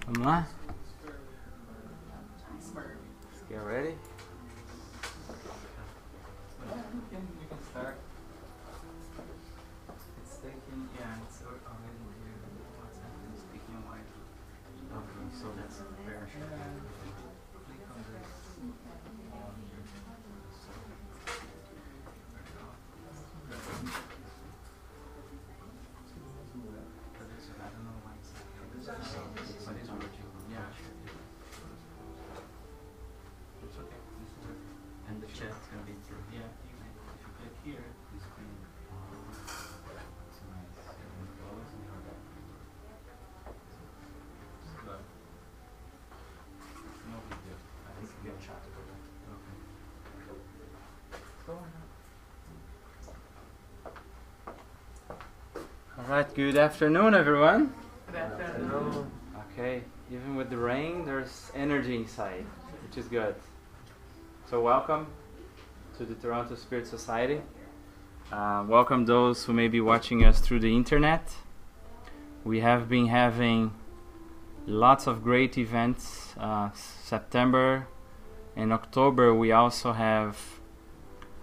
Vamos lá? Get ready? You can start. It's taking, it's already here. What's happening? Speaking white. Okay, so that's very short. Click on this. I don't know why it's not here. But it's working. Yeah, sure. It's okay. This is okay. And the chat's gonna be through. Yeah, if you click here, the screen. It's nice. But no big deal. I think you get chat over there. Okay. Go on now. Alright, good afternoon everyone. Good afternoon. Okay, even with the rain, there's energy inside, which is good. So welcome to the Toronto Spirit Society. Welcome those who may be watching us through the internet. We have been having lots of great events. September and October we also have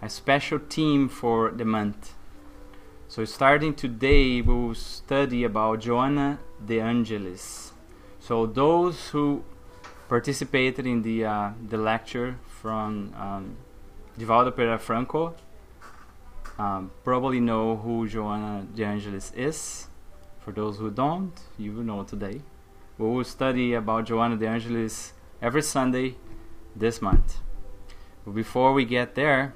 a special theme for the month. So starting today we will study about Joanna de Angelis. So those who participated in the lecture from Divaldo Pereira Franco probably know who Joanna de Angelis is. For those who don't, you will know today. We will study about Joanna de Angelis every Sunday this month. But before we get there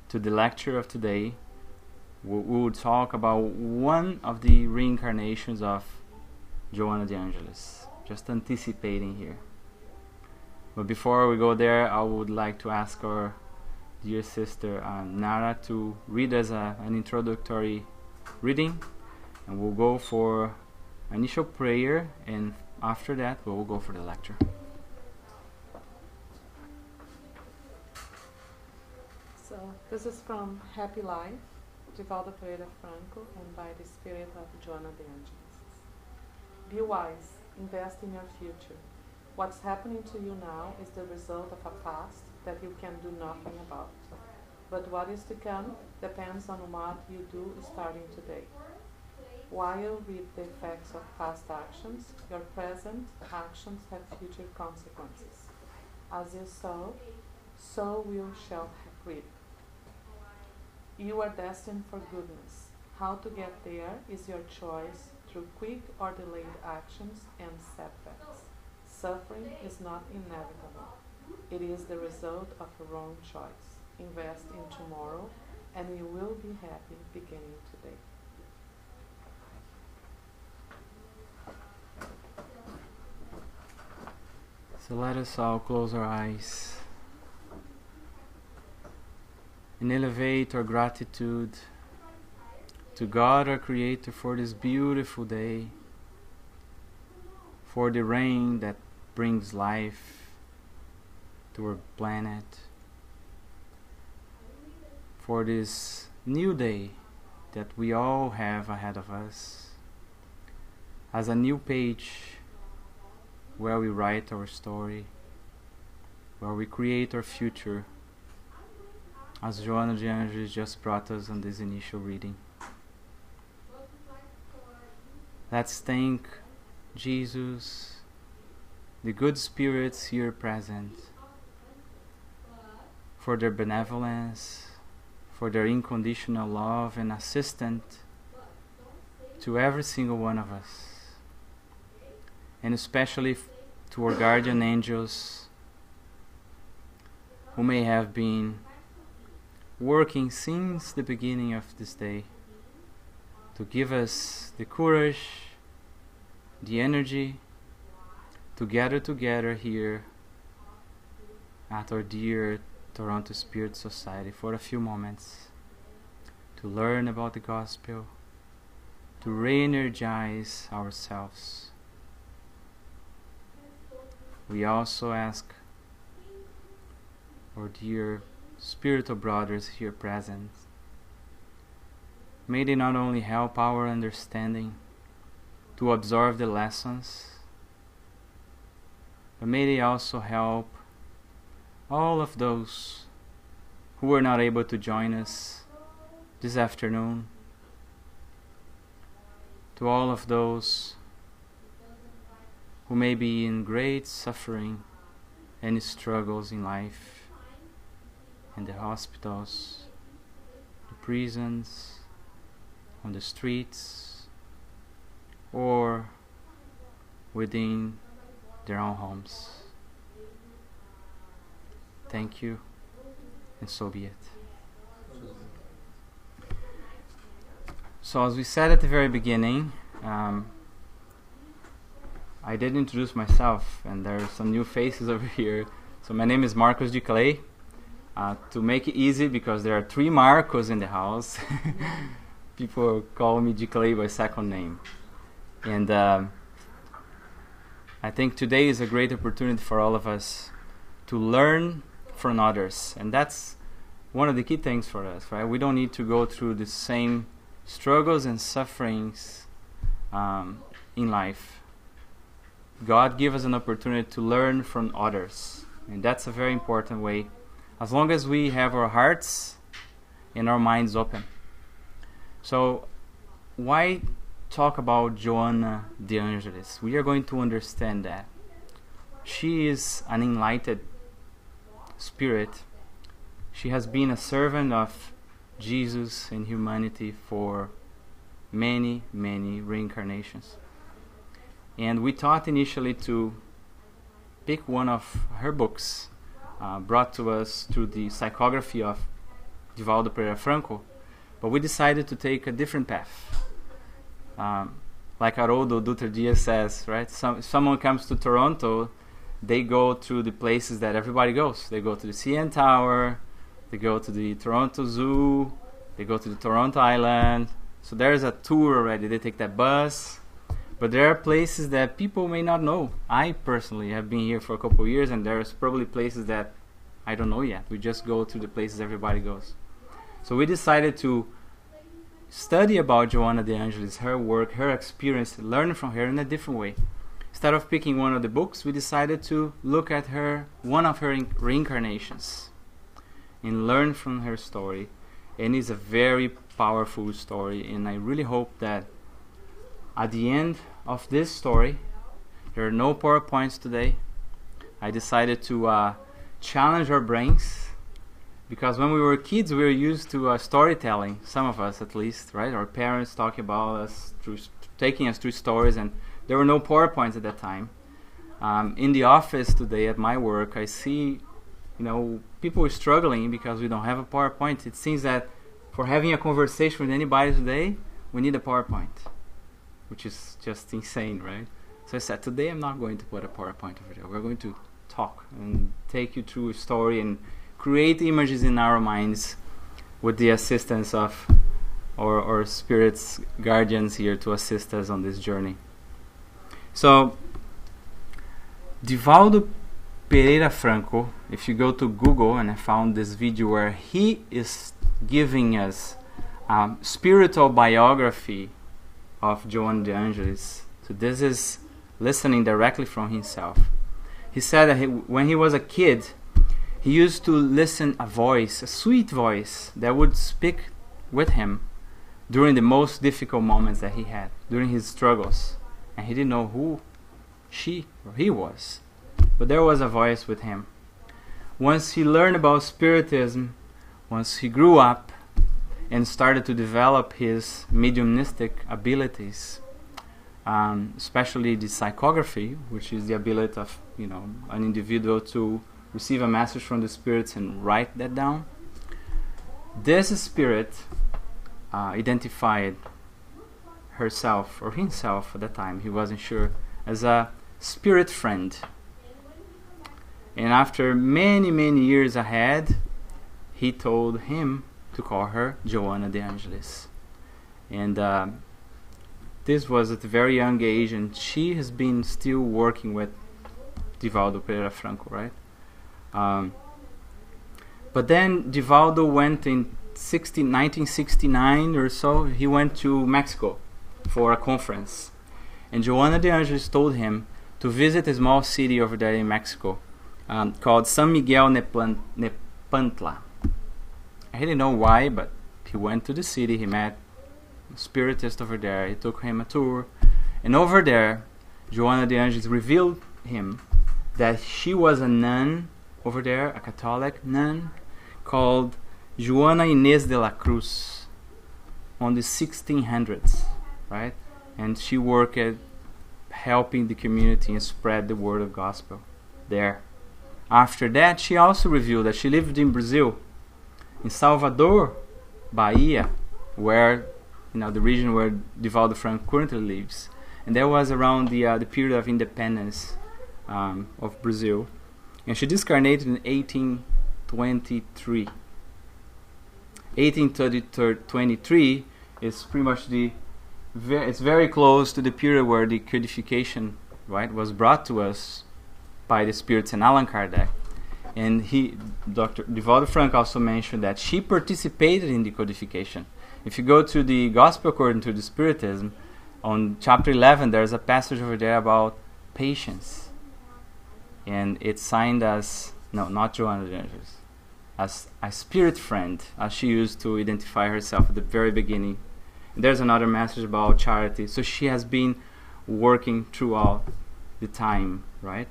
to the lecture of today, we will talk about one of the reincarnations of Joanna de Angelis. Just anticipating here. But before we go there, I would like to ask our dear sister Nara to read us an introductory reading, and we'll go for initial prayer, and after that we will go for the lecture. So this is from Happy Life, Divaldo Pereira Franco, and by the spirit of Joanna de Angelis. Be wise, invest in your future. What's happening to you now is the result of a past that you can do nothing about. But what is to come depends on what you do starting today. While you reap the effects of past actions, your present actions have future consequences. As you sow, so you shall reap. You are destined for goodness. How to get there is your choice through quick or delayed actions and setbacks. Suffering is not inevitable. It is the result of a wrong choice. Invest in tomorrow and you will be happy beginning today. So let us all close our eyes and elevate our gratitude to God our Creator for this beautiful day, for the rain that brings life to our planet, for this new day that we all have ahead of us as a new page where we write our story, where we create our future, as Joanna de Angelis just brought us on this initial reading. Let's thank Jesus, the good spirits here present, for their benevolence, for their unconditional love and assistance to every single one of us, and especially to our guardian angels who may have been working since the beginning of this day to give us the courage, the energy to gather together here at our dear Toronto Spirit Society for a few moments to learn about the gospel, to re-energize ourselves. We also ask our dear spiritual brothers here present, may they not only help our understanding, to absorb the lessons, but may they also help all of those who were not able to join us this afternoon, to all of those who may be in great suffering and struggles in life, in the hospitals, the prisons, on the streets, or within their own homes. Thank you, and so be it. So as we said at the very beginning, I did introduce myself, and there are some new faces over here. So my name is Marcos Diclei. To make it easy, because there are 3 Marcos in the house, people call me Diclei by second name. And I think today is a great opportunity for all of us to learn from others. And that's one of the key things for us, right? We don't need to go through the same struggles and sufferings in life. God gives us an opportunity to learn from others, and that's a very important way, as long as we have our hearts and our minds open. So why talk about Joanna de Angelis? We are going to understand that she is an enlightened spirit. She has been a servant of Jesus and humanity for many, many reincarnations. And we thought initially to pick one of her books, brought to us through the psychography of Divaldo Pereira Franco, but we decided to take a different path. Like Haroldo Dutra Diaz says, right? If someone comes to Toronto, they go through the places that everybody goes. They go to the CN Tower, they go to the Toronto Zoo, they go to the Toronto Island. So there's a tour already. They take that bus. But there are places that people may not know. I personally have been here for a couple of years, and there's probably places that I don't know yet. We just go to the places everybody goes. So we decided to study about Joanna de Angelis, her work, her experience, learn from her in a different way. Instead of picking one of the books, we decided to look at one of her reincarnations and learn from her story. And it's a very powerful story, and I really hope that at the end of this story, there are no PowerPoints today. I decided to challenge our brains, because when we were kids, we were used to storytelling, some of us at least, right? Our parents talking about us, taking us through stories, and there were no PowerPoints at that time. In the office today at my work, I see, people struggling because we don't have a PowerPoint. It seems that for having a conversation with anybody today, we need a PowerPoint, which is just insane, right? So I said, today I'm not going to put a PowerPoint over there. We're going to talk and take you through a story and create images in our minds with the assistance of our spirits, guardians here to assist us on this journey. So, Divaldo Pereira Franco, if you go to Google, and I found this video where he is giving us spiritual biography of Joanna de Angelis. So this is listening directly from himself. He said that when he was a kid, he used to listen a voice, a sweet voice that would speak with him during the most difficult moments that he had, during his struggles. And he didn't know who she or he was, but there was a voice with him. Once he learned about Spiritism, once he grew up and started to develop his mediumistic abilities, especially the psychography, which is the ability of an individual to receive a message from the spirits and write that down. This spirit identified herself or himself at that time, he wasn't sure, as a spirit friend. And after many, many years ahead, he told him to call her Joanna de Angelis. And this was at a very young age, and she has been still working with Divaldo Pereira Franco, right? But then Divaldo went in 1969 or so, he went to Mexico for a conference. And Joanna de Angelis told him to visit a small city over there in Mexico called San Miguel Nepantla. I didn't know why, but he went to the city, he met a spiritist over there, he took him a tour, and over there, Joanna de Angelis revealed him that she was a nun over there, a Catholic nun, called Joana Inés de la Cruz, on the 1600s, right? And she worked at helping the community and spread the word of gospel there. After that, she also revealed that she lived in Brazil, in Salvador, Bahia, where, the region where Divaldo Franco currently lives. And that was around the period of independence of Brazil. And she discarnated in 1823. 1823 is pretty much it's very close to the period where the codification, right, was brought to us by the spirits and Allan Kardec. And Dr. Divaldo Franco also mentioned that she participated in the codification. If you go to the Gospel according to the Spiritism, on chapter 11, there's a passage over there about patience. And it's signed as, no, not Joanna de Angelis, as a spirit friend, as she used to identify herself at the very beginning. And there's another message about charity. So she has been working throughout the time, right?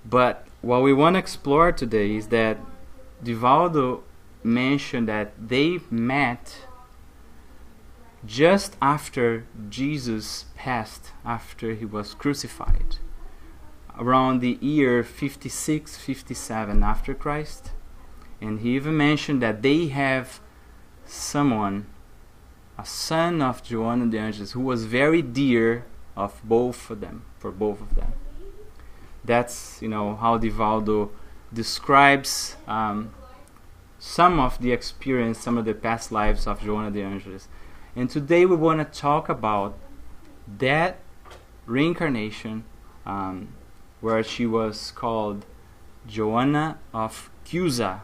But what we want to explore today is that Divaldo mentioned that they met just after Jesus passed, after he was crucified, around the year 56, 57 after Christ. And he even mentioned that they have someone, a son of Joanna de Angelis, who was very dear of both of them, for both of them. That's, how Divaldo describes some of the experience, some of the past lives of Joanna de Angelis. And today we want to talk about that reincarnation where she was called Joanna of Chuza.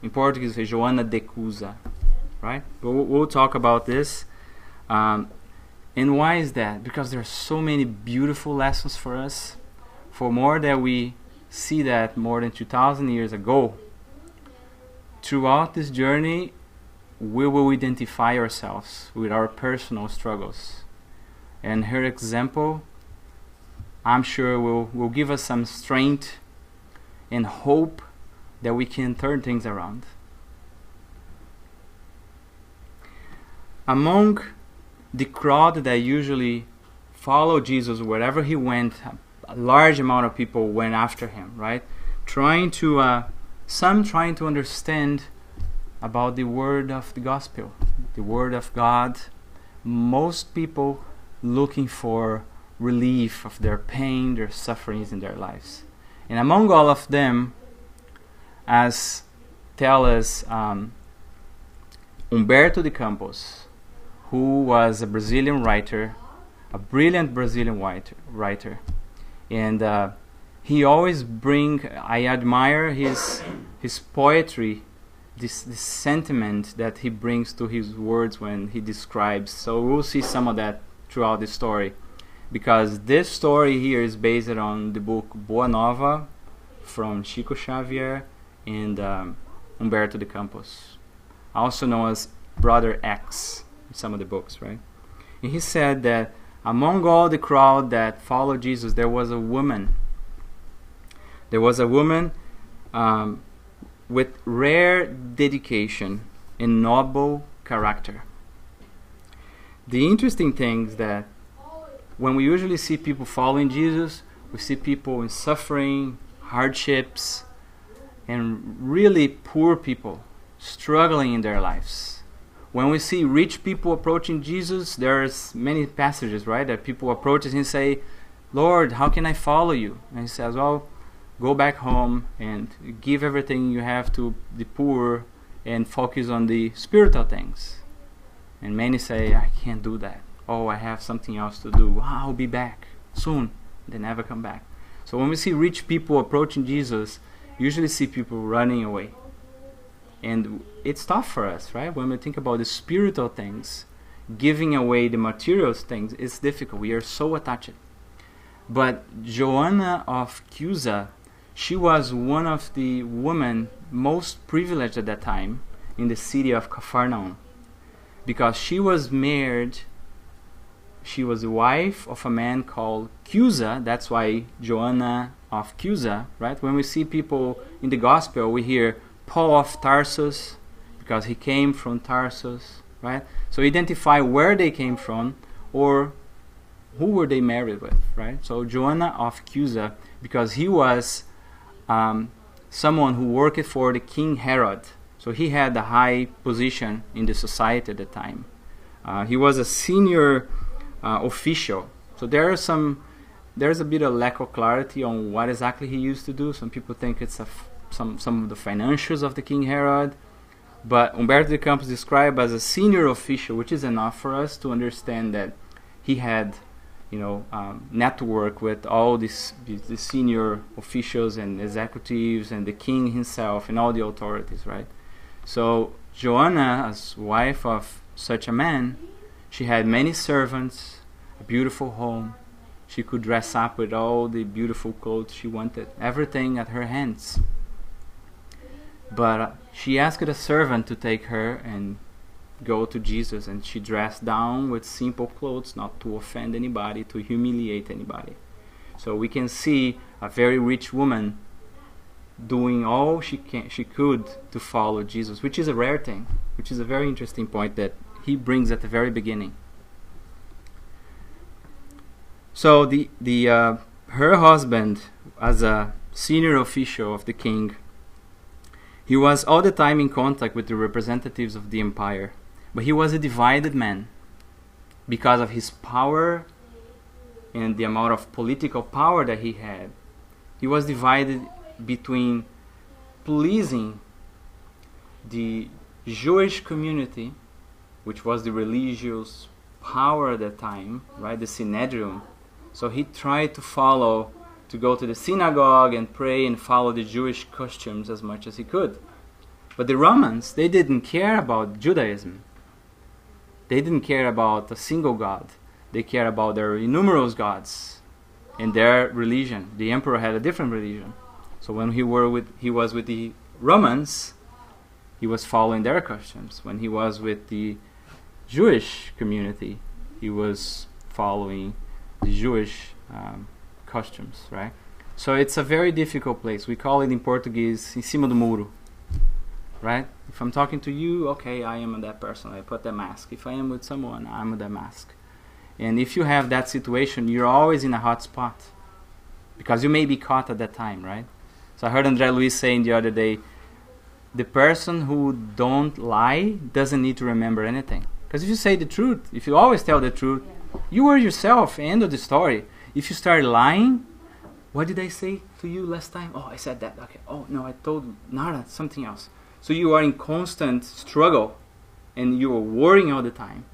In Portuguese, it's Joanna de Chuza, right? We'll talk about this. And why is that? Because there are so many beautiful lessons for us. For more that we see that more than 2,000 years ago, throughout this journey, we will identify ourselves with our personal struggles. And her example, I'm sure, will give us some strength and hope that we can turn things around. Among the crowd that usually follow Jesus wherever he went, a large amount of people went after him, right? Some trying to understand about the word of the gospel, the word of God. Most people looking for relief of their pain, their sufferings in their lives. And among all of them, as tell us Humberto de Campos, who was a Brazilian writer, a brilliant Brazilian writer. And he always I admire his poetry, this sentiment that he brings to his words when he describes. So we'll see some of that throughout the story. Because this story here is based on the book Boa Nova from Chico Xavier and Humberto de Campos, also known as Brother X in some of the books, right? And he said that among all the crowd that followed Jesus, there was a woman. There was a woman with rare dedication and noble character. The interesting thing is that when we usually see people following Jesus, we see people in suffering, hardships, and really poor people struggling in their lives. When we see rich people approaching Jesus, there's many passages, right, that people approach him and say, "Lord, how can I follow you?" And he says, "Well, go back home and give everything you have to the poor and focus on the spiritual things." And many say, "I can't do that. Oh, I have something else to do. I'll be back soon." They never come back. So when we see rich people approaching Jesus, usually see people running away. And it's tough for us, right? When we think about the spiritual things, giving away the material things is difficult. We are so attached. But Joanna of Chuza, she was one of the women most privileged at that time in the city of Capharnaum, because she was married. She was the wife of a man called Chuza. That's why Joanna of Chuza, right? When we see people in the gospel, we hear Paul of Tarsus, because he came from Tarsus, right? So identify where they came from, or who were they married with, right? So Joanna of Chuza, because he was someone who worked for the King Herod. So he had a high position in the society at the time. He was a senior official. So there's a bit of lack of clarity on what exactly he used to do. Some people think it's some of the financials of the King Herod. But Humberto de Campos described as a senior official, which is enough for us to understand that he had, network with all the senior officials and executives and the king himself and all the authorities, right? So Joanna, as wife of such a man, she had many servants, a beautiful home. She could dress up with all the beautiful clothes she wanted, everything at her hands. But she asked a servant to take her and go to Jesus, and she dressed down with simple clothes, not to offend anybody, to humiliate anybody. So we can see a very rich woman doing all she could to follow Jesus, which is a rare thing, which is a very interesting point that he brings at the very beginning. So her husband, as a senior official of the king, he was all the time in contact with the representatives of the empire, but he was a divided man because of his power and the amount of political power that he had. He was divided between pleasing the Jewish community, which was the religious power at that time, right, the Synedrium. So he tried to go to the synagogue and pray and follow the Jewish customs as much as he could. But the Romans, they didn't care about Judaism. They didn't care about a single God. They cared about their innumerable gods and their religion. The emperor had a different religion. So when he was with the Romans, he was following their customs. When he was with the Jewish community, he was following the Jewish customs, right? So it's a very difficult place. We call it in Portuguese, em cima do muro, right? If I'm talking to you, okay, I am that person. I put the mask. If I am with someone, I'm with the mask. And if you have that situation, you're always in a hot spot because you may be caught at that time, right? So I heard André Luiz saying the other day, the person who don't lie doesn't need to remember anything. Because if you say the truth, if you always tell the truth, you are yourself, end of the story. If you start lying, what did I say to you last time? Oh, I said that. Okay. Oh, no, I told Nara something else. So you are in constant struggle and you are worrying all the time,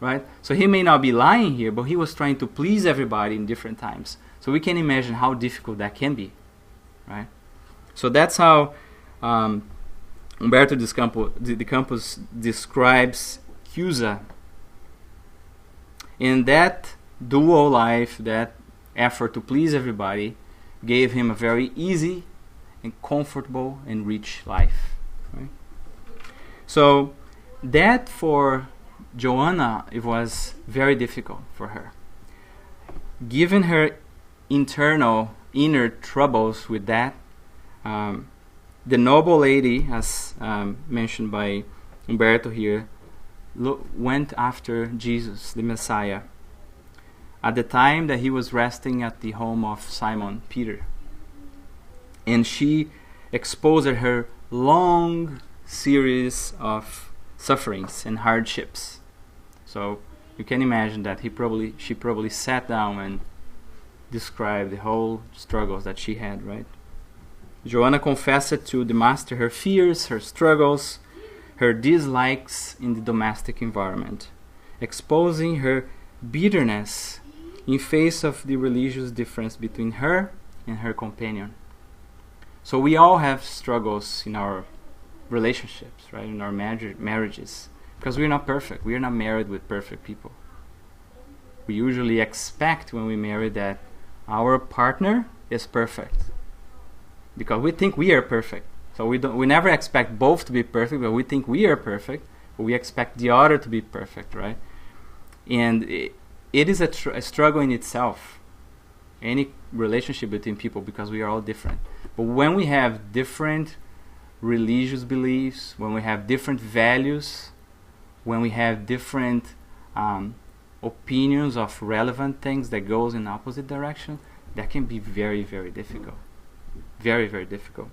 right? So he may not be lying here, but he was trying to please everybody in different times. So we can imagine how difficult that can be, right? So that's how Humberto de Campos describes Chuza. And that dual life, that effort to please everybody, gave him a very easy and comfortable and rich life. Right? So that for Joanna, it was very difficult for her. Given her inner troubles with that, the noble lady, as mentioned by Humberto here, went after Jesus, the Messiah, at the time that he was resting at the home of Simon Peter. And she exposed her long series of sufferings and hardships. So you can imagine that she probably sat down and described the whole struggles that she had, right? Joanna confessed to the master her fears, her struggles, her dislikes in the domestic environment, exposing her bitterness in face of the religious difference between her and her companion. So we all have struggles in our relationships, right? In our marriages. Because we're not perfect. We are not married with perfect people. We usually expect when we marry that our partner is perfect. Because we think we are perfect. So we never expect both to be perfect, but we think we are perfect. But we expect the other to be perfect, right? And it is a struggle in itself. Any relationship between people, because we are all different. But when we have different religious beliefs, when we have different values, when we have different opinions of relevant things that goes in opposite direction, that can be very, very difficult. Very, very difficult.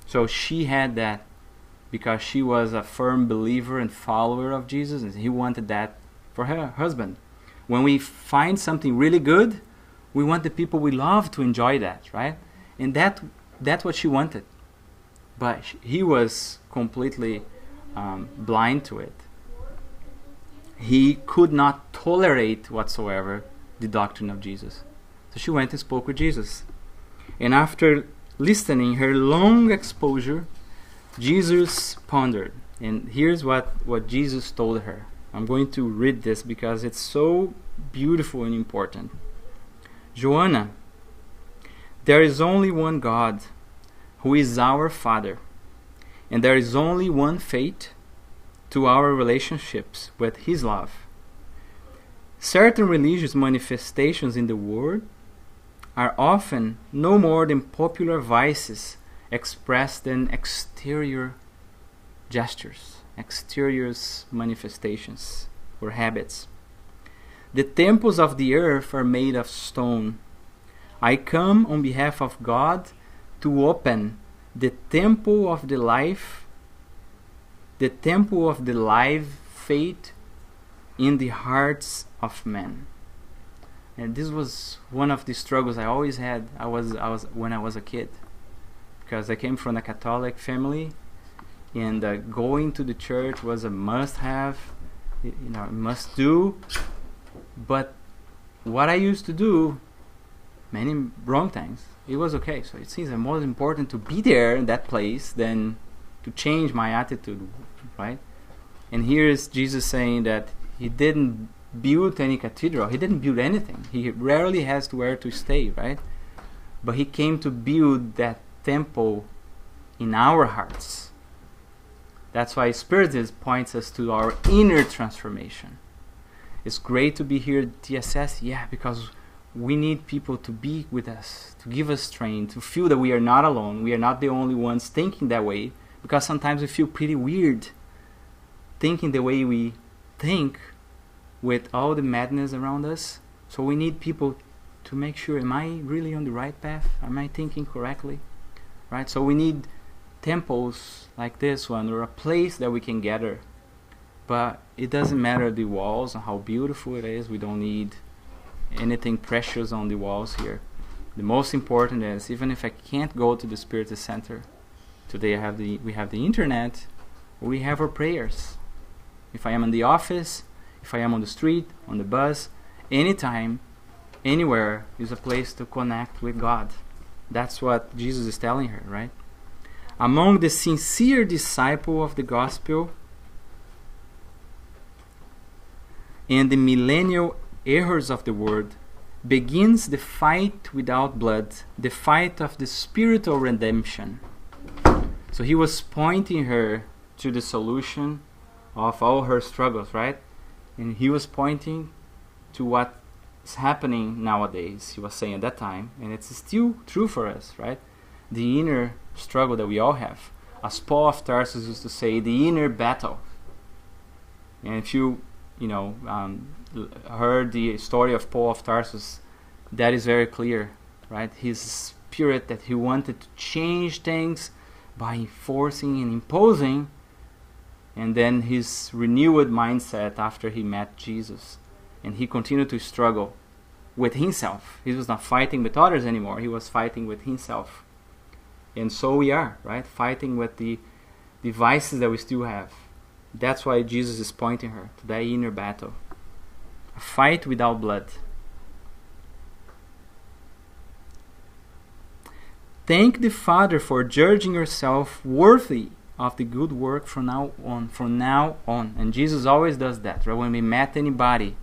So she had that because she was a firm believer and follower of Jesus, and he wanted that for her husband. When we find something really good, we want the people we love to enjoy that, right? And that's what she wanted. But he was completely blind to it. He could not tolerate whatsoever the doctrine of Jesus. So she went and spoke with Jesus. And after listening her long exposure, Jesus pondered. And here's what Jesus told her. I'm going to read this because it's so beautiful and important. Joanna, there is only one God, who is our Father, and there is only one fate to our relationships with His love. Certain religious manifestations in the world are often no more than popular vices expressed in exterior gestures, exterior manifestations or habits. The temples of the earth are made of stone. I come on behalf of God to open the temple of the life, the temple of the live faith in the hearts of men. And this was one of the struggles I always had. I was when I was a kid, because I came from a Catholic family, and going to the church was a must-have, must-do. But what I used to do, many wrong things, it was okay. So it seems more important to be there in that place than to change my attitude, right? And here is Jesus saying that He didn't build any cathedral. He didn't build anything. He rarely has where to stay, right? But He came to build that temple in our hearts. That's why Spiritist points us to our inner transformation. It's great to be here at TSS, because we need people to be with us, to give us strength, to feel that we are not alone. We are not the only ones thinking that way, because sometimes we feel pretty weird thinking the way we think with all the madness around us. So we need people to make sure, am I really on the right path? Am I thinking correctly? Right? So we need temples like this one, or a place that we can gather. But it doesn't matter the walls and how beautiful it is. We don't need anything precious on the walls here. The most important is, even if I can't go to the Spiritist Center, today we have the internet, we have our prayers. If I am in the office, if I am on the street, on the bus, anytime, anywhere is a place to connect with God. That's what Jesus is telling her, right? Among the sincere disciples of the gospel and the millennial errors of the world begins the fight without blood, the fight of the spiritual redemption. So he was pointing her to the solution of all her struggles, right? And he was pointing to what's happening nowadays, he was saying at that time, and it's still true for us, right? The inner struggle that we all have. As Paul of Tarsus used to say, the inner battle. And if you heard the story of Paul of Tarsus, that is very clear, right? His spirit that he wanted to change things by enforcing and imposing, and then his renewed mindset after he met Jesus. And he continued to struggle with himself. He was not fighting with others anymore. He was fighting with himself. And so we are, right? Fighting with the vices that we still have. That's why Jesus is pointing her to that inner battle. A fight without blood. Thank the Father for judging yourself worthy of the good work from now on. And Jesus always does that, right? When we met anybody,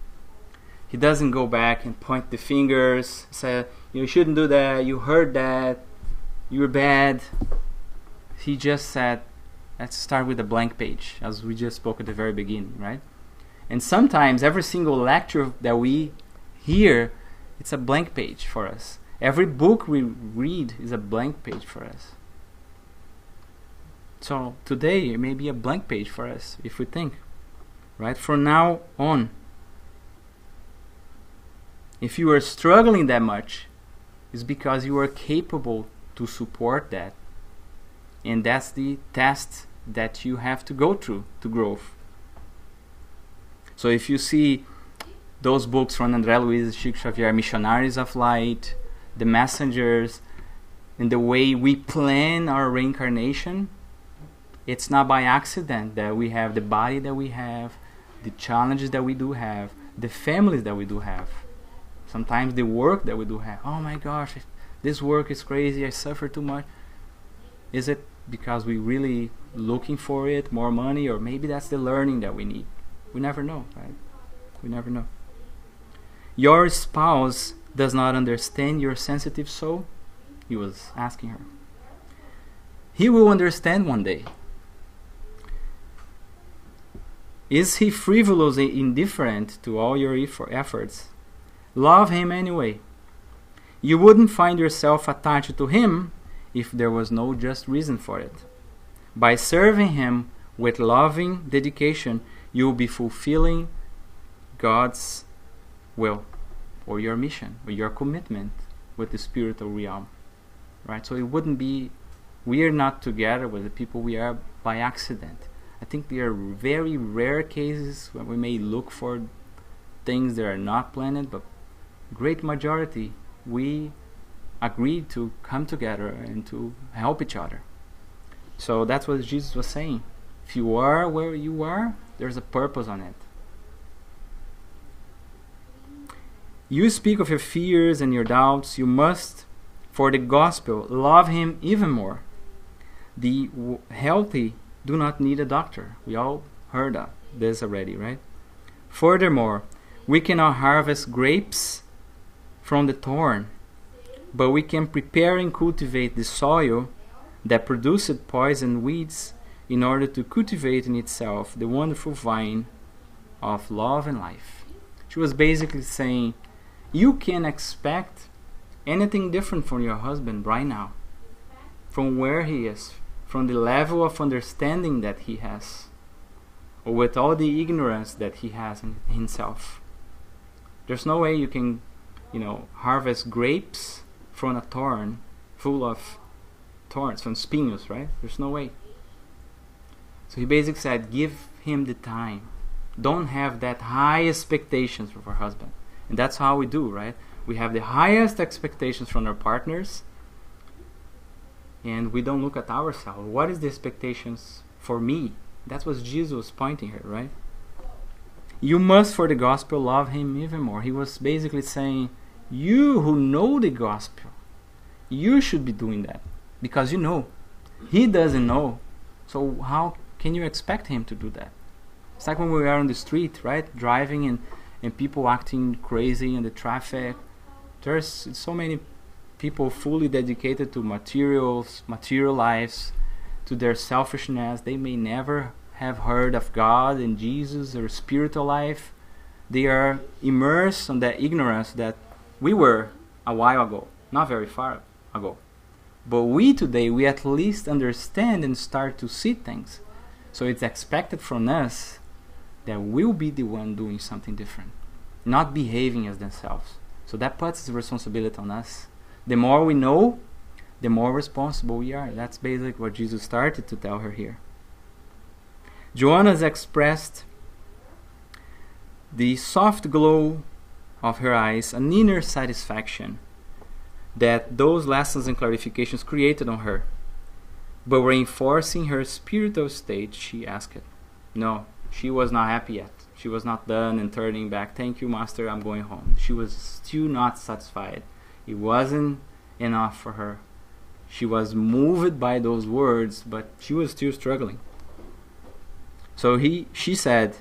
he doesn't go back and point the fingers, say, you shouldn't do that, you heard that, you're bad. He just said, let's start with a blank page, as we just spoke at the very beginning, right? And sometimes every single lecture that we hear, it's a blank page for us. Every book we read is a blank page for us. So today it may be a blank page for us if we think, right? From now on, if you are struggling that much, it's because you are capable to support that. And that's the test that you have to go through to growth. So if you see those books from André Luiz, Chico Xavier, Missionaries of Light, The Messengers, and the way we plan our reincarnation, it's not by accident that we have the body that we have, the challenges that we do have, the families that we do have, sometimes the work that we do have. Oh my gosh, this work is crazy, I suffer too much. Is it because we really looking for it, more money, or maybe that's the learning that we need? We never know, right? We never know. Your spouse does not understand your sensitive soul? He was asking her. He will understand one day. Is he frivolously indifferent to all your efforts? Love him anyway. You wouldn't find yourself attached to him if there was no just reason for it. By serving him with loving dedication, you will be fulfilling God's will, or your mission, or your commitment with the spiritual realm. Right? So it wouldn't be, we are not together with the people we are by accident. I think there are very rare cases when we may look for things that are not planned, but great majority, we agreed to come together and to help each other. So that's what Jesus was saying. If you are where you are, there's a purpose on it. You speak of your fears and your doubts. You must, for the gospel, love him even more. The healthy do not need a doctor. We all heard this already, right? Furthermore, we cannot harvest grapes from the thorn, but we can prepare and cultivate the soil that produced poison weeds in order to cultivate in itself the wonderful vine of love and life. She was basically saying, you can expect anything different from your husband right now, from where he is, from the level of understanding that he has, or with all the ignorance that he has in himself. There's no way you can, harvest grapes from a thorn full of thorns, from spinos, right? There's no way. So he basically said, give him the time. Don't have that high expectations from our husband. And that's how we do, right? We have the highest expectations from our partners, and we don't look at ourselves. What is the expectations for me? That's what Jesus was pointing here, right? You must, for the gospel, love him even more. He was basically saying, you who know the gospel, you should be doing that. Because you know. He doesn't know. So how can you expect him to do that? It's like when we are on the street, right? Driving and people acting crazy in the traffic. There's so many people fully dedicated to material lives, to their selfishness. They may never have heard of God and Jesus or spiritual life. They are immersed in that ignorance that we were a while ago, not very far ago. But we today, we at least understand and start to see things. So it's expected from us that we'll be the one doing something different, not behaving as themselves. So that puts the responsibility on us. The more we know, the more responsible we are. That's basically what Jesus started to tell her here. Joanna has expressed the soft glow of her eyes, an inner satisfaction that those lessons and clarifications created on her. But reinforcing her spiritual state, she asked. No, she was not happy yet. She was not done and turning back. Thank you, Master, I'm going home. She was still not satisfied. It wasn't enough for her. She was moved by those words, but she was still struggling. So she said,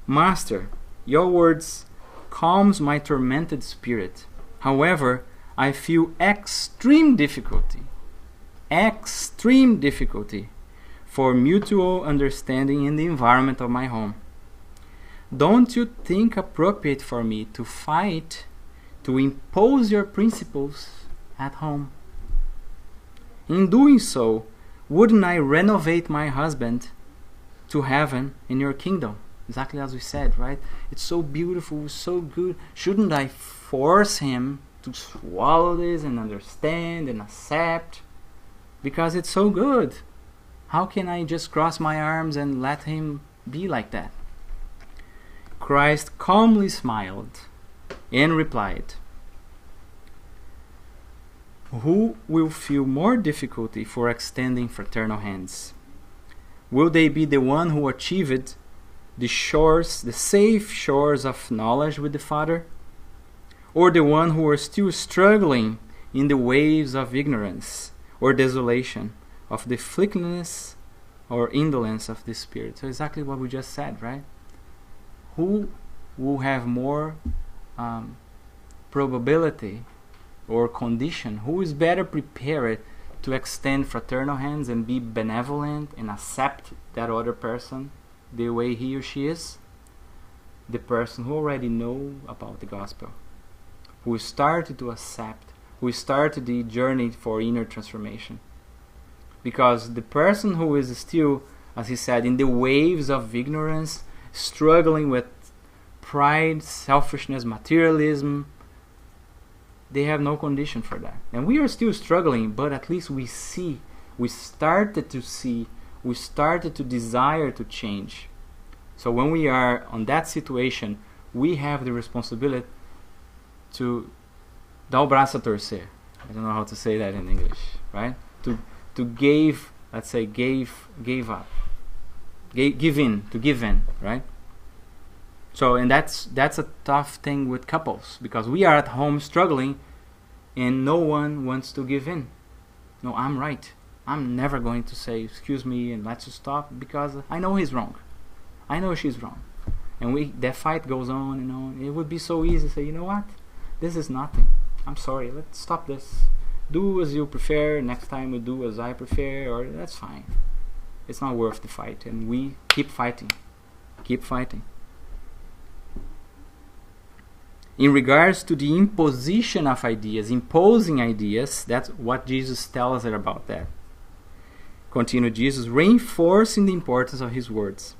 "Master, your words calms my tormented spirit. However, I feel extreme difficulty for mutual understanding in the environment of my home. Don't you think appropriate for me to fight to impose your principles at home? In doing so, wouldn't I renovate my husband to heaven in your kingdom?" Exactly as we said, right? It's so beautiful, so good. Shouldn't I force him to swallow this and understand and accept? Because it's so good. How can I just cross my arms and let him be like that? Christ calmly smiled and replied, "Who will feel more difficulty for extending fraternal hands? Will they be the one who achieved the safe shores of knowledge with the Father? Or the one who are still struggling in the waves of ignorance or desolation, of the flickeriness or indolence of the Spirit?" So exactly what we just said, right? Who will have more probability or condition? Who is better prepared to extend fraternal hands and be benevolent and accept that other person the way he or she is? The person who already know about the gospel, who started to accept, who started the journey for inner transformation. Because the person who is still, as he said, in the waves of ignorance, struggling with pride, selfishness, materialism, they have no condition for that. And we are still struggling, but at least we started to desire to change. So when we are on that situation, we have the responsibility to dar o braço a torcer. I don't know how to say that in English, right? To give, let's say, give up, give in, right? So, and that's a tough thing with couples, because we are at home struggling and no one wants to give in. No, I'm right. I'm never going to say, "Excuse me," and let's stop, because I know he's wrong. I know she's wrong. And that fight goes on and on. It would be so easy to say, "You know what? This is nothing. I'm sorry. Let's stop this. Do as you prefer. Next time we do as I prefer," or that's fine. It's not worth the fight. And we keep fighting. Keep fighting. In regards to the imposition of ideas, imposing ideas, that's what Jesus tells us about that. Continued Jesus, reinforcing the importance of his words.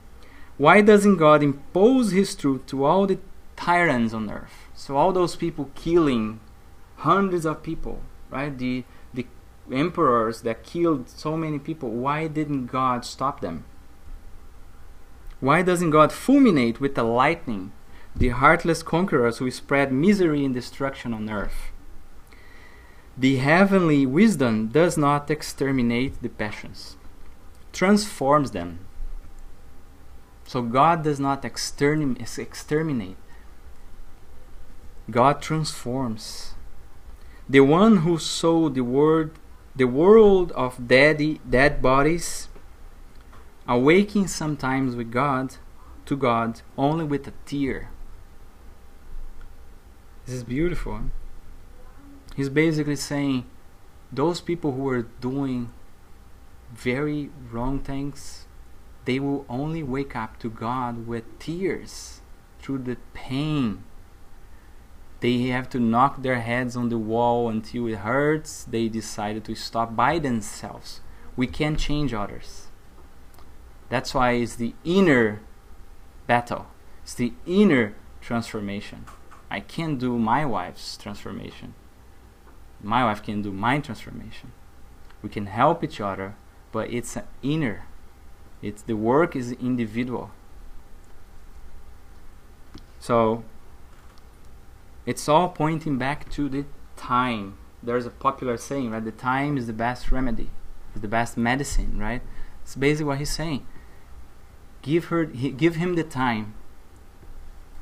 Why doesn't God impose his truth to all the tyrants on earth? So all those people killing hundreds of people, right? The emperors that killed so many people, why didn't God stop them? Why doesn't God fulminate with the lightning the heartless conquerors who spread misery and destruction on earth? The heavenly wisdom does not exterminate the passions, transforms them. So God does not exterminate. God transforms. The one who saw the world of dead bodies, awaking sometimes to God only with a tear. This is beautiful. He's basically saying those people who are doing very wrong things, they will only wake up to God with tears through the pain. They have to knock their heads on the wall until it hurts. They decided to stop by themselves. We can't change others. That's why it's the inner battle. It's the inner transformation. I can't do my wife's transformation. My wife can do my transformation. We can help each other, but it's an inner. The work is individual. So it's all pointing back to the time. There's a popular saying, right? The time is the best remedy, is the best medicine, right? It's basically what he's saying. Give him the time.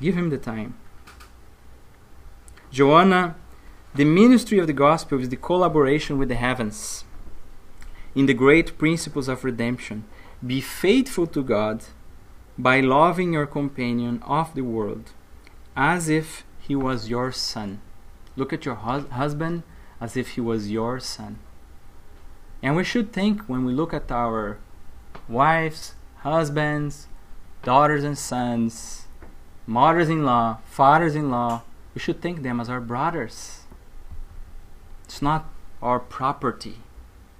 Give him the time. Joanna, the ministry of the gospel is the collaboration with the heavens. in the great principles of redemption. Be faithful to God by loving your companion of the world as if he was your son. Look at your husband as if he was your son. And we should think, when we look at our wives, husbands, daughters and sons, mothers-in-law, fathers-in-law, we should think them as our brothers. It's not our property.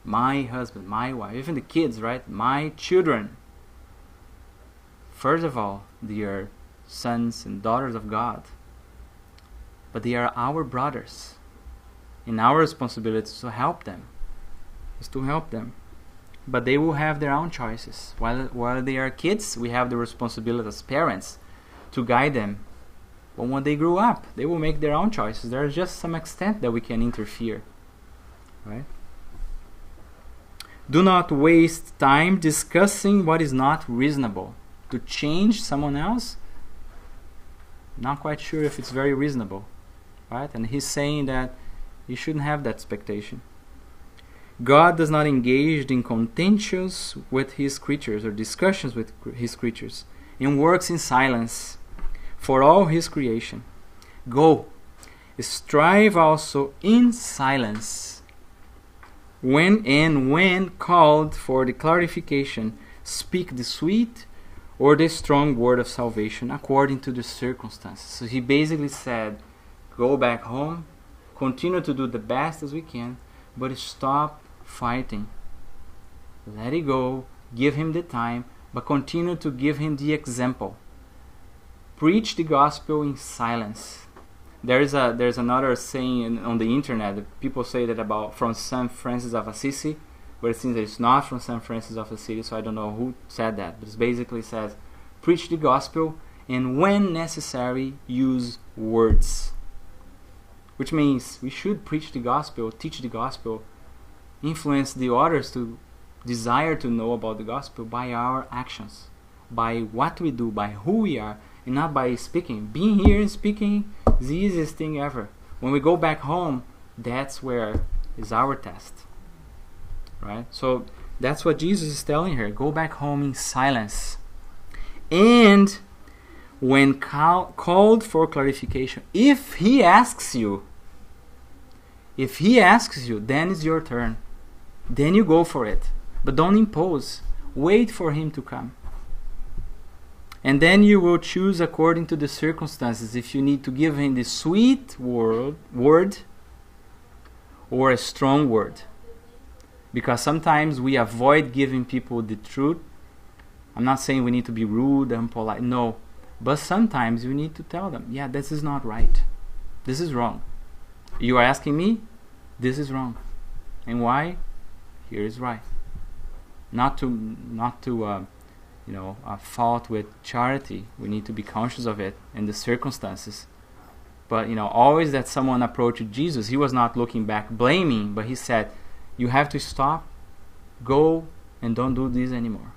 My husband, my wife, even the kids, right? My children. First of all, they are sons and daughters of God. But they are our brothers. And our responsibility is to help them. But they will have their own choices. While they are kids, we have the responsibility as parents to guide them. But when they grow up, they will make their own choices. There is just some extent that we can interfere. Right? Do not waste time discussing what is not reasonable. To change someone else, not quite sure if it's very reasonable. Right? And he's saying that you shouldn't have that expectation. God does not engage in contentions with his creatures or discussions with his creatures, and works in silence for all his creation. Go, strive also in silence. When called for the clarification, speak the sweet or the strong word of salvation according to the circumstances. So he basically said, go back home, continue to do the best as we can, but stop fighting. Let it go, give him the time, but continue to give him the example. Preach the gospel in silence. There's another saying on the internet that people say that about from Saint Francis of Assisi, but it seems that it's not from Saint Francis of Assisi, so I don't know who said that. But it basically says, preach the gospel, and when necessary, use words. Which means we should preach the gospel, teach the gospel, influence the others to desire to know about the gospel by our actions, by what we do, by who we are, and not by speaking. Being here and speaking is the easiest thing ever. When we go back home, that's where is our test. Right? So that's what Jesus is telling her. Go back home in silence. And when called for clarification, if he asks you, then it's your turn. Then you go for it. But don't impose. Wait for him to come. And then you will choose according to the circumstances if you need to give him the sweet word or a strong word. Because sometimes we avoid giving people the truth. I'm not saying we need to be rude and polite. No. But sometimes you need to tell them, yeah, this is not right. This is wrong. You are asking me? This is wrong. And why? Here is right. Not to fault with charity. We need to be conscious of it and the circumstances. But always that someone approached Jesus, he was not looking back blaming, but he said, you have to stop, go and don't do this anymore.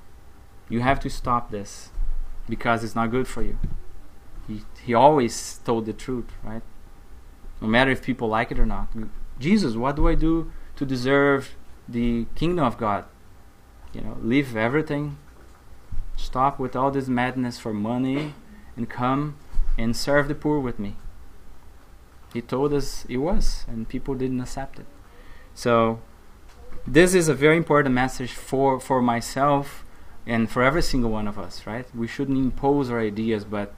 You have to stop this because it's not good for you. He always told the truth, right? No matter if people like it or not. Jesus, what do I do to deserve the kingdom of God? Leave everything, stop with all this madness for money, and come and serve the poor with me. He told us it was, and people didn't accept it. So this is a very important message for myself and for every single one of us, right? We shouldn't impose our ideas, but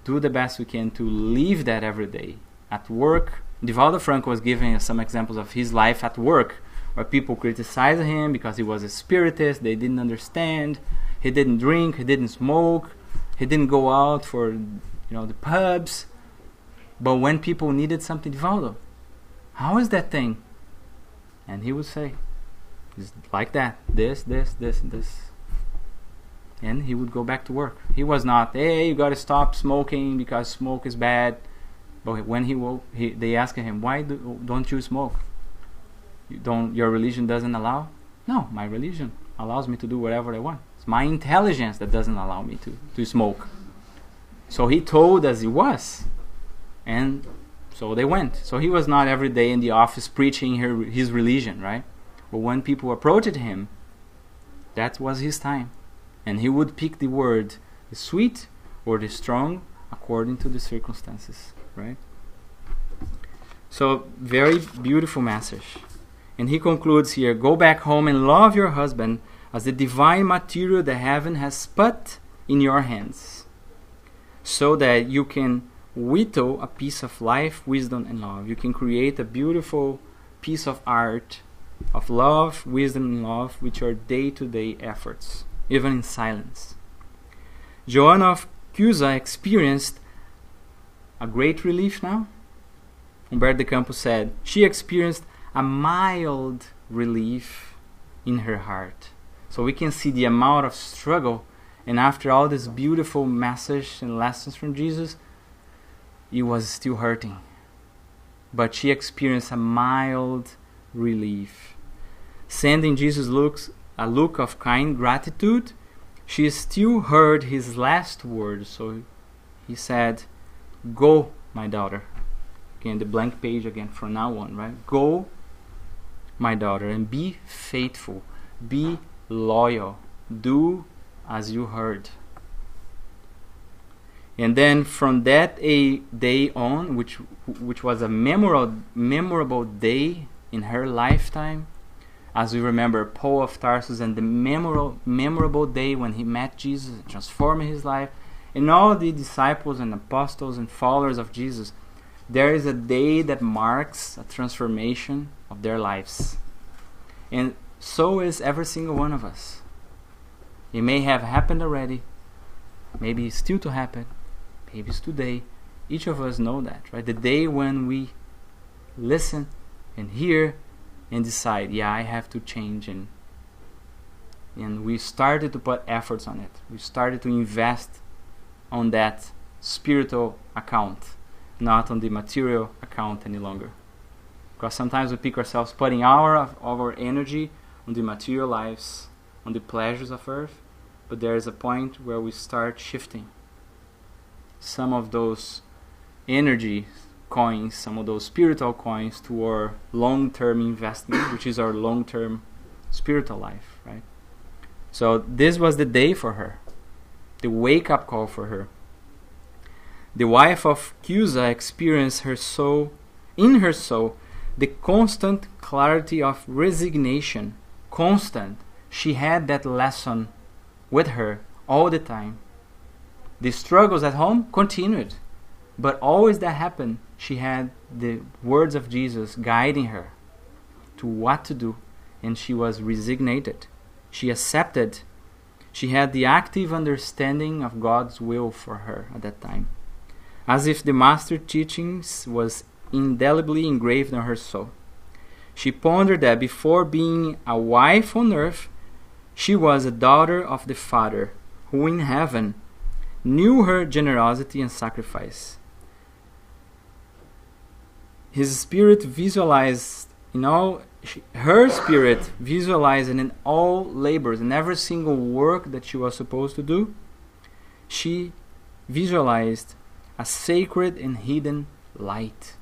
do the best we can to live that every day. At work, Divaldo Franco was giving us some examples of his life at work, where people criticized him because he was a spiritist, they didn't understand, he didn't drink, he didn't smoke, he didn't go out for the pubs. But when people needed something, Divaldo, how is that thing? And he would say, it's like that, this, and this. And he would go back to work. He was not, hey, you got to stop smoking because smoke is bad. But when he woke, they asked him, why don't you smoke? Your religion doesn't allow? No, my religion allows me to do whatever I want. It's my intelligence that doesn't allow me to smoke. So he told as he was. And so they went. So he was not every day in the office preaching his religion, right? But when people approached him, that was his time. And he would pick the word, the sweet or the strong, according to the circumstances, right? So, very beautiful message. And he concludes here, go back home and love your husband as the divine material that heaven has put in your hands, so that you can whittle a piece of life, wisdom, and love. You can create a beautiful piece of art of love, wisdom, and love, which are day-to-day efforts, even in silence. Joanna of Chuza experienced a great relief now. Humberto de Campos said, she experienced a mild relief in her heart. So we can see the amount of struggle, and after all this beautiful message and lessons from Jesus, it was still hurting. But she experienced a mild relief. Sending Jesus a look of kind gratitude, she still heard his last words. So he said, go, my daughter. Again, the blank page again from now on, right? Go, my daughter, and be faithful. Be loyal. Do as you heard. And then from that day on, which was a memorable day in her lifetime, as we remember Paul of Tarsus and the memorable day when he met Jesus and transformed his life, and all the disciples and apostles and followers of Jesus, there is a day that marks a transformation of their lives. And so is every single one of us. It may have happened already, maybe it's still to happen, maybe it's today. Each of us know that, right? The day when we listen and hear and decide, yeah, I have to change, and we started to put efforts on it. We started to invest on that spiritual account, not on the material account any longer. Because sometimes we pick ourselves putting our energy on the material lives, on the pleasures of earth, but there is a point where we start shifting some of those energy coins, some of those spiritual coins, to our long-term investment, which is our long-term spiritual life, right? So this was the day for her, the wake-up call for her. The wife of Chuza experienced in her soul, the constant clarity of resignation. Constant. She had that lesson with her all the time. The struggles at home continued, but always that happened, she had the words of Jesus guiding her to what to do, and she was resignated. She accepted. She had the active understanding of God's will for her at that time, as if the master teachings was indelibly engraved on her soul. She pondered that before being a wife on earth, she was a daughter of the Father, who in heaven knew her generosity and sacrifice. His spirit visualized her spirit visualized in all labors, in every single work that she was supposed to do. She visualized a sacred and hidden light.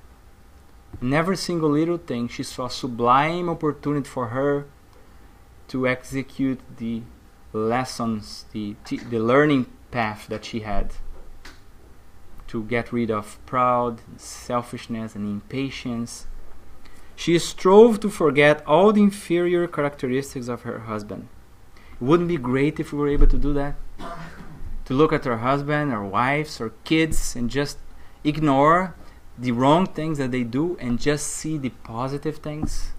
In every single little thing, she saw a sublime opportunity for her to execute the lessons, the learning path that she had, to get rid of pride, selfishness, and impatience. She strove to forget all the inferior characteristics of her husband. Wouldn't it be great if we were able to do that? To look at our husband, our wives, our kids, and just ignore the wrong things that they do and just see the positive things.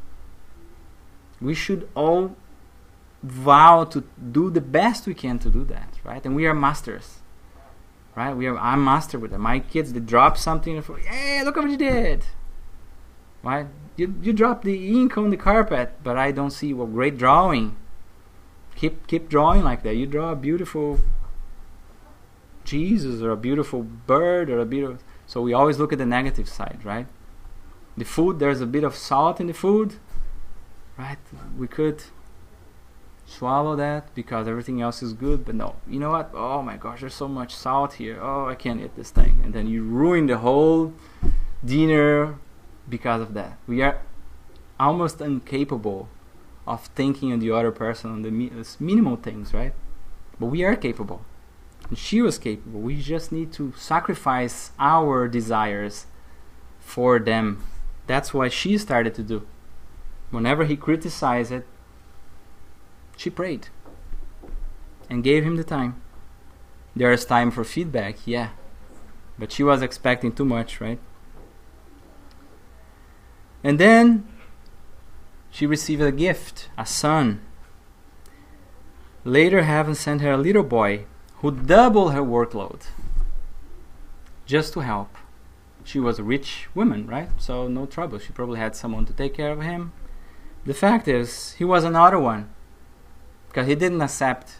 We should all vow to do the best we can to do that, right? And we are masters, right? I'm master with them. My kids, they drop something and hey, look what you did, right? You drop the ink on the carpet, but I don't see great drawing. Keep drawing like that. You draw a beautiful Jesus or a beautiful bird or a beautiful. So we always look at the negative side, right? The food, there's a bit of salt in the food, right? We could swallow that because everything else is good, but no. You know what? Oh my gosh, there's so much salt here. Oh, I can't eat this thing. And then you ruin the whole dinner because of that. We are almost incapable of thinking on the other person on the minimal things, right? But we are capable. And she was capable. We just need to sacrifice our desires for them. That's what she started to do. Whenever he criticized it, she prayed and gave him the time. There's time for feedback, yeah. But she was expecting too much, right? And then she received a gift, a son. Later, heaven sent her a little boy who doubled her workload just to help. She was a rich woman, right? So no trouble. She probably had someone to take care of him. The fact is, he was another one because he didn't accept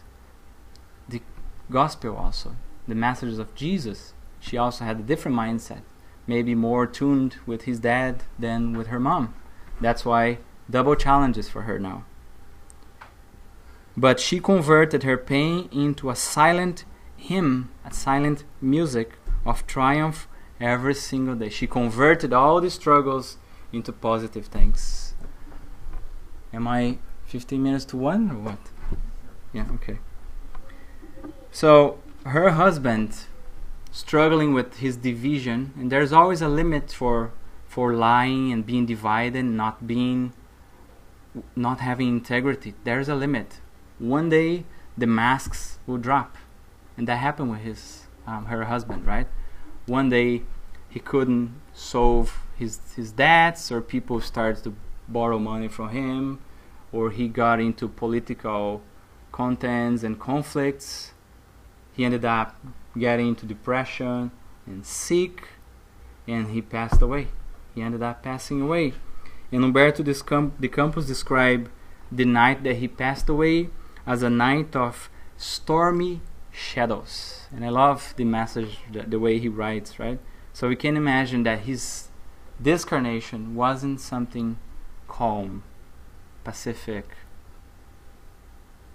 the gospel also, the messages of Jesus. She also had a different mindset, maybe more tuned with his dad than with her mom. That's why double challenges for her now. But she converted her pain into a silent hymn, a silent music of triumph every single day. She converted all the struggles into positive things. Am I 15 minutes to 1 or what? Yeah, okay. So her husband struggling with his division, and there's always a limit for lying and being divided, not having integrity. There's a limit. One day the masks will drop, and that happened with her husband, right? One day he couldn't solve his debts, or people started to borrow money from him, or he got into political contents and conflicts. He ended up getting into depression and sick, and he passed away. He ended up passing away. And Humberto de Campos described the night that he passed away as a night of stormy shadows. And I love the message, the way he writes, right? So we can imagine that his discarnation wasn't something calm, pacific,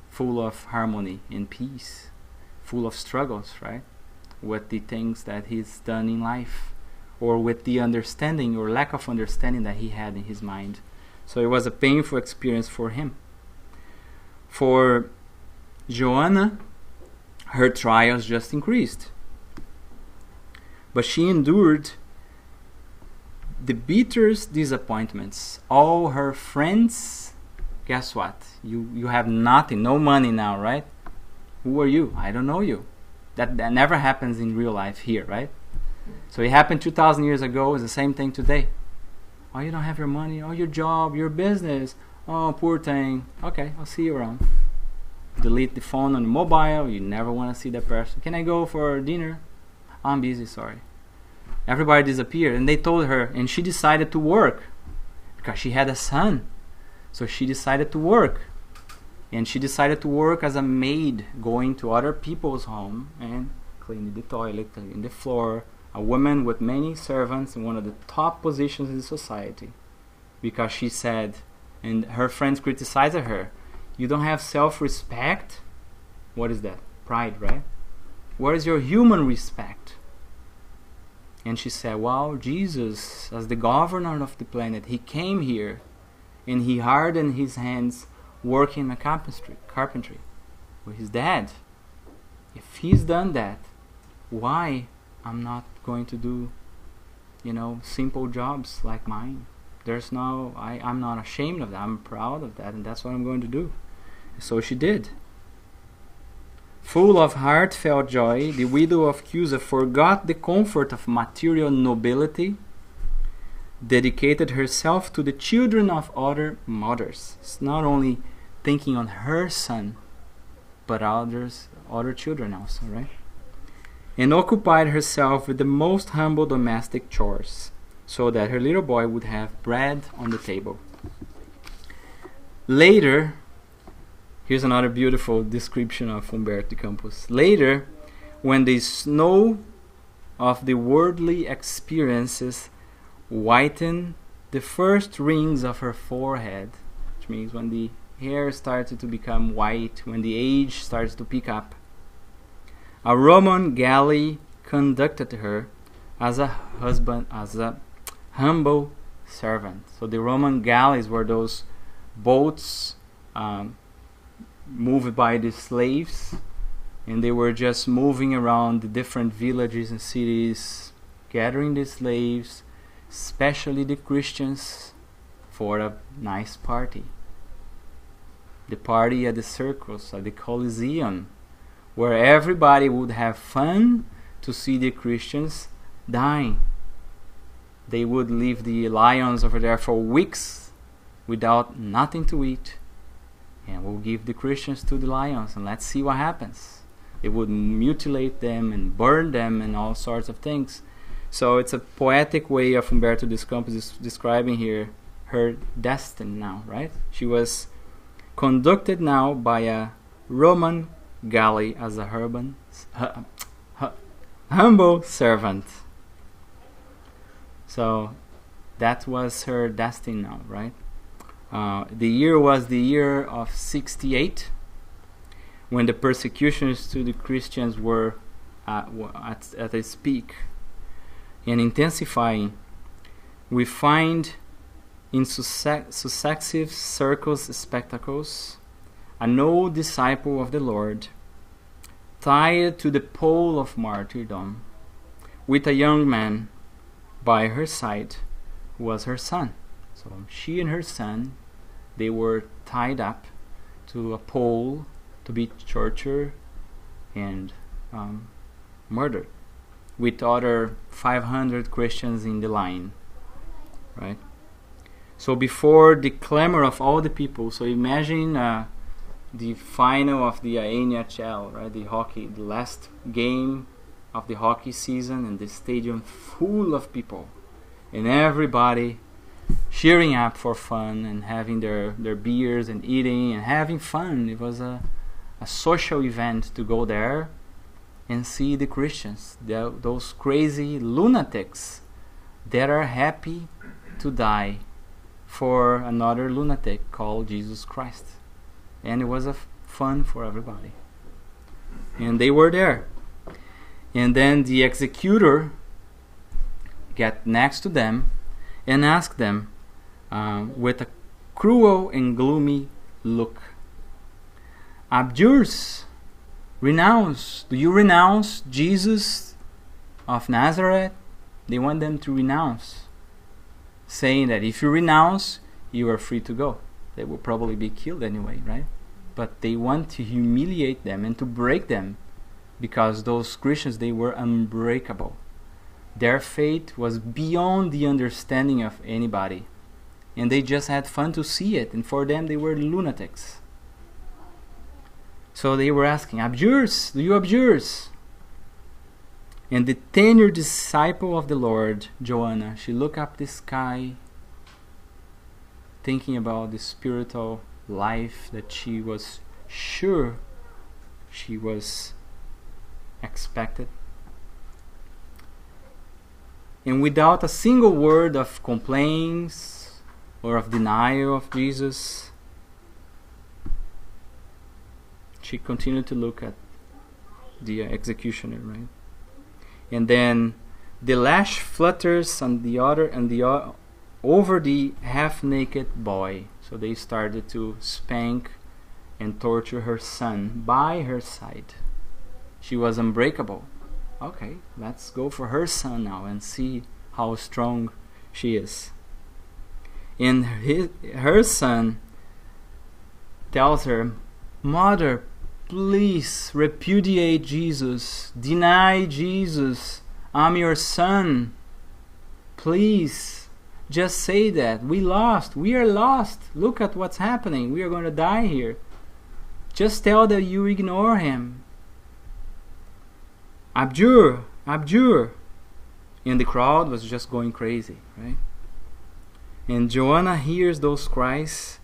full of harmony and peace, full of struggles, right? With the things that he's done in life, or with the understanding or lack of understanding that he had in his mind. So it was a painful experience for him. For Joanna, her trials just increased. But she endured the bitterest disappointments. All her friends, guess what? You have nothing, no money now, right? Who are you? I don't know you. That never happens in real life here, right? So it happened 2,000 years ago. It's the same thing today. Oh, you don't have your money. Oh, your job, your business. Oh, poor thing. Okay, I'll see you around. Delete the phone on the mobile. You never want to see that person. Can I go for dinner? I'm busy, sorry. Everybody disappeared. And they told her, and she decided to work because she had a son. So she decided to work. And she decided to work as a maid, going to other people's home and cleaning the toilet, cleaning the floor. A woman with many servants in one of the top positions in society. Because she said, and her friends criticized her, you don't have self-respect? What is that? Pride, right? Where is your human respect? And she said, well, Jesus, as the governor of the planet, he came here and he hardened his hands working in carpentry with his dad. If he's done that, why I'm not going to do, simple jobs like mine? I'm not ashamed of that. I'm proud of that, and that's what I'm going to do. So she did. Full of heartfelt joy, the widow of Chuza forgot the comfort of material nobility, dedicated herself to the children of other mothers. It's not only thinking on her son, but other children also, right? And occupied herself with the most humble domestic chores, so that her little boy would have bread on the table. Later, here's another beautiful description of Humberto de Campos. Later, when the snow of the worldly experiences whitened the first rings of her forehead, which means when the hair started to become white, when the age starts to pick up, a Roman galley conducted her as a humble servant. So the Roman galleys were those boats moved by the slaves, and they were just moving around the different villages and cities, gathering the slaves, especially the Christians, for a nice party. The party at the circus, at the Colosseum, where everybody would have fun to see the Christians dying. They would leave the lions over there for weeks without nothing to eat, and we'll give the Christians to the lions and let's see what happens. They would mutilate them and burn them and all sorts of things. So it's a poetic way of Humberto de Campos describing here her destiny now, right? She was conducted now by a Roman galley as a humble servant. So that was her destiny now, right? The year was the year of 68, when the persecutions to the Christians were at its peak and intensifying. We find in successive circus spectacles an old disciple of the Lord tied to the pole of martyrdom with a young man by her side who was her son. So she and her son, they were tied up to a pole to be tortured and murdered, with other 500 Christians in the line, right? So before the clamor of all the people, so imagine the final of the NHL, right? The last game of the hockey season, and the stadium full of people, and everybody cheering up for fun and having their beers and eating and having fun. It was a social event to go there and see the Christians, those crazy lunatics that are happy to die for another lunatic called Jesus Christ. And it was fun for everybody. And they were there. And then the executor got next to them and asked them with a cruel and gloomy look, "Abjures, renounce. Do you renounce Jesus of Nazareth?" They want them to renounce, saying that if you renounce, you are free to go. They will probably be killed anyway, right? But they want to humiliate them and to break them, because those Christians, they were unbreakable. Their fate was beyond the understanding of anybody, and they just had fun to see it, and for them they were lunatics. So they were asking, "Abjures, do you abjures?" And the tenured disciple of the Lord, Joanna, she looked up the sky, thinking about the spiritual life that she was sure she was expected. And without a single word of complaints or of denial of Jesus, she continued to look at the executioner, right? And then the lash flutters on the other over the half-naked boy. So they started to spank and torture her son by her side. She was unbreakable. Okay, let's go for her son now and see how strong she is. And her son tells her, "Mother, please repudiate Jesus. Deny Jesus. I'm your son. Please, just say that. We lost. We are lost. Look at what's happening. We are going to die here. Just tell that you ignore him. Abjure, abjure." And the crowd was just going crazy, right? And Joanna hears those cries,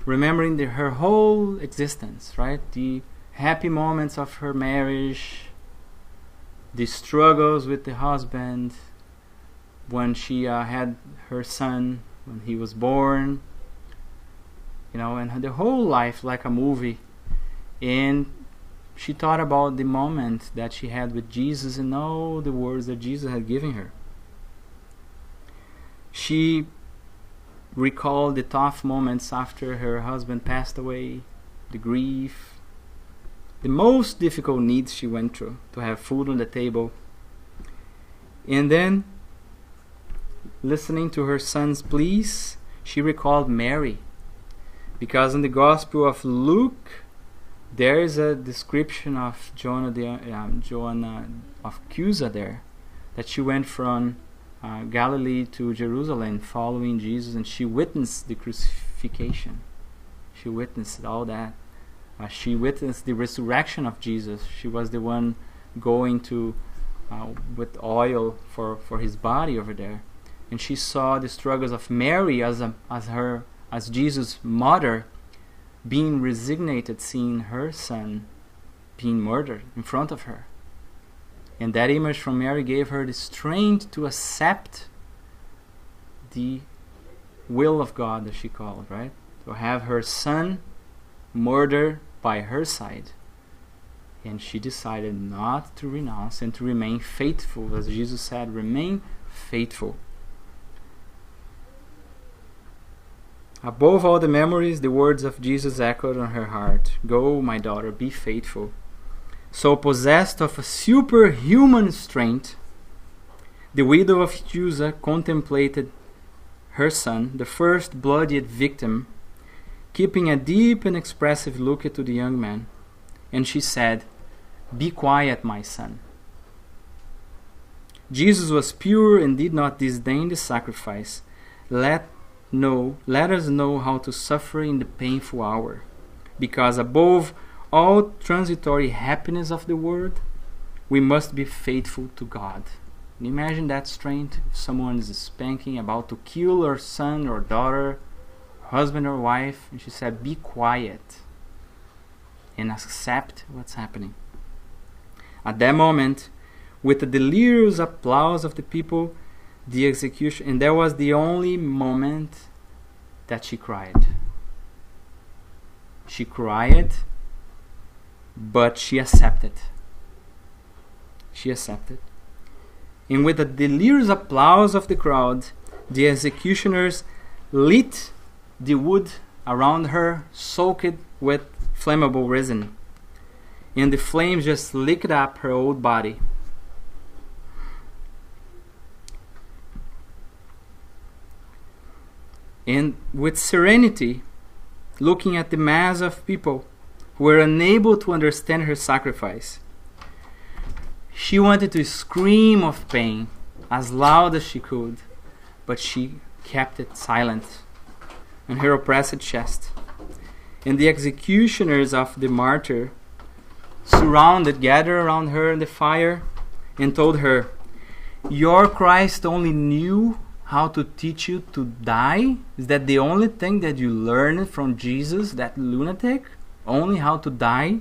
remembering her whole existence, right? The happy moments of her marriage, the struggles with the husband, when she had her son, when he was born, and the whole life like a movie. And she thought about the moment that she had with Jesus and all the words that Jesus had given her. She recalled the tough moments after her husband passed away, the grief, the most difficult needs she went through to have food on the table. And then, listening to her son's pleas, she recalled Mary. Because in the Gospel of Luke, there is a description of Joanna of Chuza there, that she went from Galilee to Jerusalem following Jesus, and she witnessed the crucifixion. She witnessed all that. She witnessed the resurrection of Jesus. She was the one going to with oil for his body over there, and she saw the struggles of Mary as Jesus' mother, being resignated, seeing her son being murdered in front of her. And that image from Mary gave her the strength to accept the will of God, as she called, right? To have her son murdered by her side. And she decided not to renounce and to remain faithful. As Jesus said, remain faithful. Above all the memories, the words of Jesus echoed on her heart. Go, my daughter, be faithful. So possessed of a superhuman strength, the widow of Chuza contemplated her son, the first bloodied victim, keeping a deep and expressive look at the young man. And she said, be quiet, my son. Jesus was pure and did not disdain the sacrifice. Let us know how to suffer in the painful hour, because above all transitory happiness of the world, we must be faithful to God. Can you imagine that strength? If someone is spanking, about to kill her son or daughter, husband or wife, and she said, be quiet and accept what's happening. At that moment, with the delirious applause of the people, the execution, and that was the only moment that she cried. She cried, but she accepted. She accepted. And with the delirious applause of the crowd, the executioners lit the wood around her, soaked with flammable resin. And the flames just licked up her old body. And with serenity, looking at the mass of people who were unable to understand her sacrifice, she wanted to scream of pain as loud as she could, but she kept it silent on her oppressed chest. And the executioners of the martyr gathered around her in the fire and told her, your Christ only knew how to teach you to die? Is that the only thing that you learned from Jesus, that lunatic? Only how to die?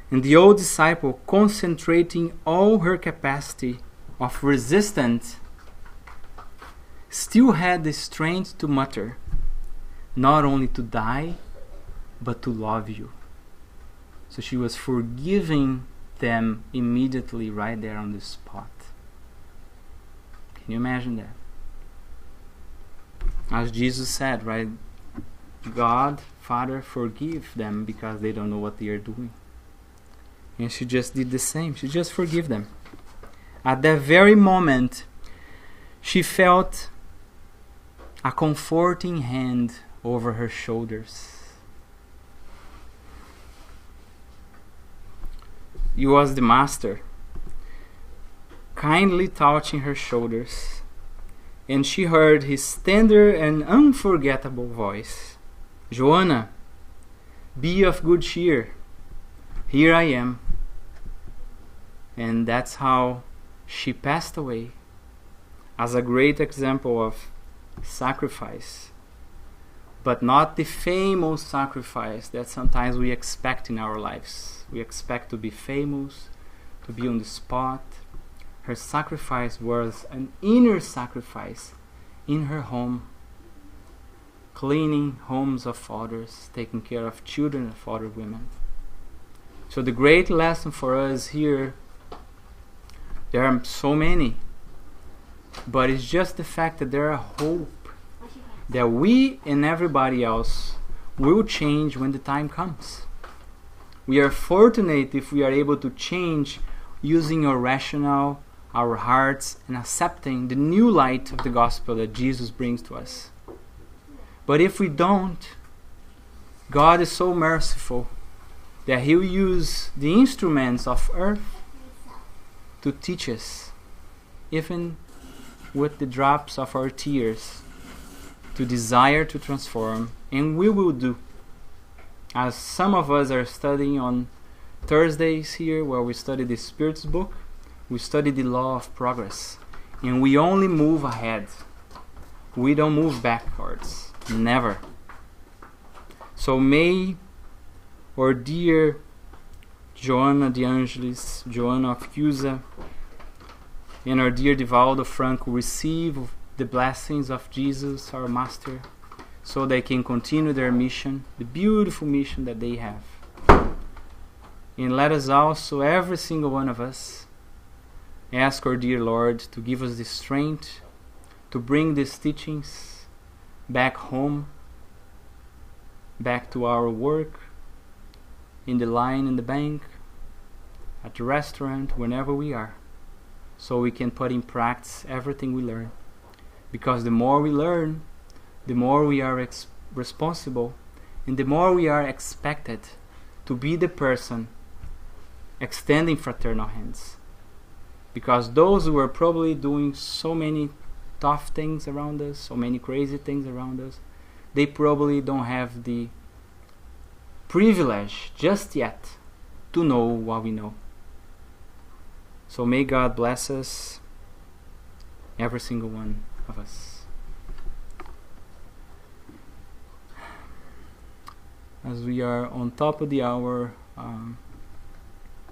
And the old disciple, concentrating all her capacity of resistance, still had the strength to mutter, not only to die, but to love you. So she was forgiving them immediately right there on the spot. Can you imagine that? As Jesus said, right? God, Father, forgive them because they don't know what they are doing. And she just did the same. She just forgave them. At that very moment, she felt a comforting hand over her shoulders. It was the Master, kindly touching her shoulders, and she heard his tender and unforgettable voice. Joanna, be of good cheer. Here I am. And that's how she passed away, as a great example of sacrifice, but not the famous sacrifice that sometimes we expect in our lives. We expect to be famous, to be on the spot. Her sacrifice was an inner sacrifice in her home, cleaning homes of others, taking care of children of other women. So the great lesson for us here, there are so many, but it's just the fact that there are hope that we and everybody else will change when the time comes. We are fortunate if we are able to change using our rationale, our hearts, and accepting the new light of the gospel that Jesus brings to us. But if we don't, God is so merciful that He will use the instruments of earth to teach us, even with the drops of our tears, to desire to transform, and we will do. As some of us are studying on Thursdays here, where we study the Spiritist book, we study the law of progress, and we only move ahead. We don't move backwards, never. So may our dear Joanna de Angelis, Joanna of Chuza, and our dear Divaldo Franco receive the blessings of Jesus, our Master, so they can continue their mission, the beautiful mission that they have. And let us also, every single one of us, ask our dear Lord to give us the strength to bring these teachings back home, back to our work, in the line in the bank, at the restaurant, whenever we are, so we can put in practice everything we learn. Because the more we learn, the more we are responsible, and the more we are expected to be the person extending fraternal hands. Because those who are probably doing so many tough things around us, so many crazy things around us, they probably don't have the privilege just yet to know what we know. So may God bless us, every single one of us. As we are on top of the hour,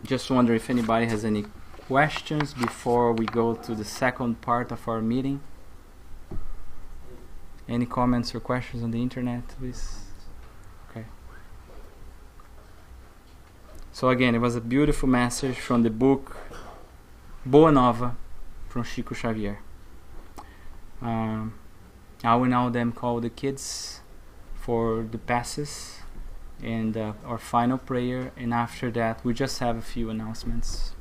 just wonder if anybody has any questions before we go to the second part of our meeting. Any comments or questions on the internet, please? Okay. So again, it was a beautiful message from the book Boa Nova from Chico Xavier. I will now then call the kids for the passes and our final prayer, and after that we just have a few announcements.